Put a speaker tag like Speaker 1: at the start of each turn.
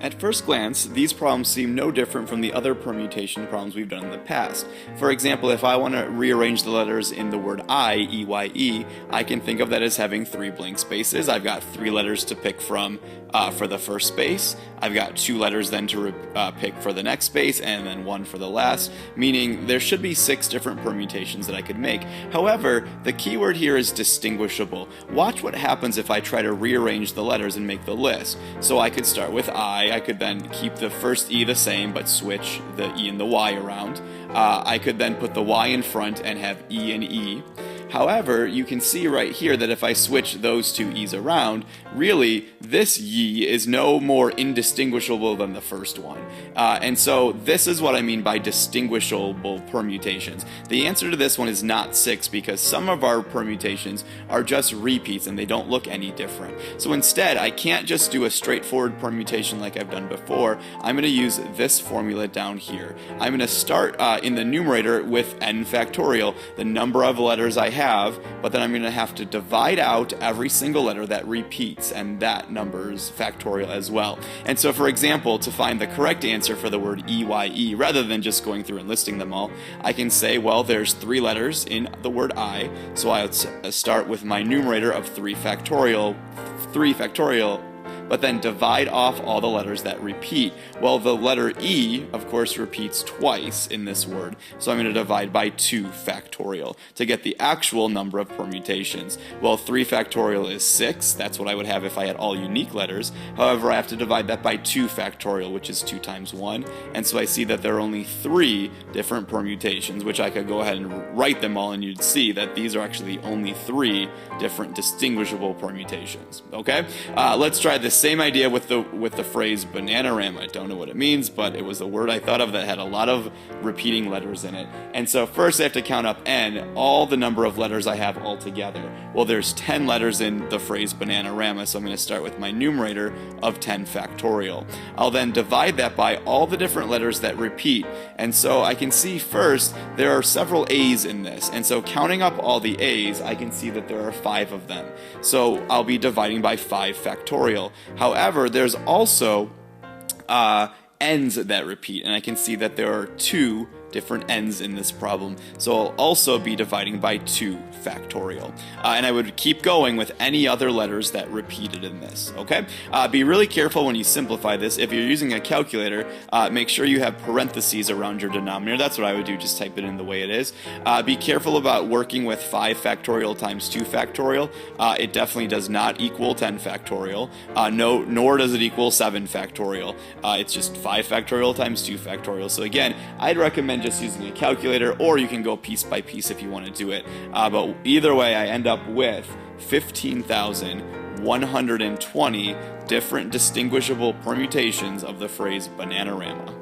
Speaker 1: At first glance, these problems seem no different from the other permutation problems we've done in the past. For example, if I want to rearrange the letters in the word I, E-Y-E, I can think of that as having 3 blank spaces. I've got 3 letters to pick from for the first space. I've got 2 letters then to pick for the next space, and then 1 for the last, meaning there should be 6 different permutations that I could make. However, the key word here is distinguishable. Watch what happens if I try to rearrange the letters and make the list. So I could start with I could then keep the first E the same, but switch the E and the Y around. I could then put the Y in front and have E and E. However, you can see right here that if I switch those 2 E's around, really, this ye is no more indistinguishable than the first one. And so this is what I mean by distinguishable permutations. The answer to this one is not 6 because some of our permutations are just repeats and they don't look any different. So instead, I can't just do a straightforward permutation like I've done before. I'm going to use this formula down here. I'm going to start in the numerator with n factorial, the number of letters I have, but then I'm going to have to divide out every single letter that repeats, and that number's factorial as well. And so, for example, to find the correct answer for the word E-Y-E, rather than just going through and listing them all, I can say, well, there's 3 letters in the word I, so I'll start with my numerator of 3 factorial, but then divide off all the letters that repeat. Well, the letter E, of course, repeats twice in this word, so I'm going to divide by 2 factorial to get the actual number of permutations. Well, 3 factorial is 6. That's what I would have if I had all unique letters. However, I have to divide that by 2 factorial, which is 2 times 1, and so I see that there are only 3 different permutations, which I could go ahead and write them all, and you'd see that these are actually only 3 different distinguishable permutations. Okay? Let's try this same idea with the phrase bananarama. I don't know what it means, but it was a word I thought of that had a lot of repeating letters in it. And so first I have to count up n, all the number of letters I have altogether. Well, there's 10 letters in the phrase bananarama, so I'm going to start with my numerator of 10 factorial. I'll then divide that by all the different letters that repeat. And so I can see first there are several A's in this. And so counting up all the A's, I can see that there are 5 of them. So I'll be dividing by 5 factorial. However, there's also n's that repeat, and I can see that there are 2 different n's in this problem, so I'll also be dividing by 2 factorial. And I would keep going with any other letters that repeated in this, okay? Be really careful when you simplify this. If you're using a calculator, make sure you have parentheses around your denominator. That's what I would do, just type it in the way it is. Be careful about working with 5 factorial times 2 factorial. It definitely does not equal 10 factorial, nor does it equal 7 factorial. It's just 5 factorial times 2 factorial. So again, I'd recommend just using a calculator, or you can go piece by piece if you want to do it. But either way, I end up with 15,120 different distinguishable permutations of the phrase bananarama.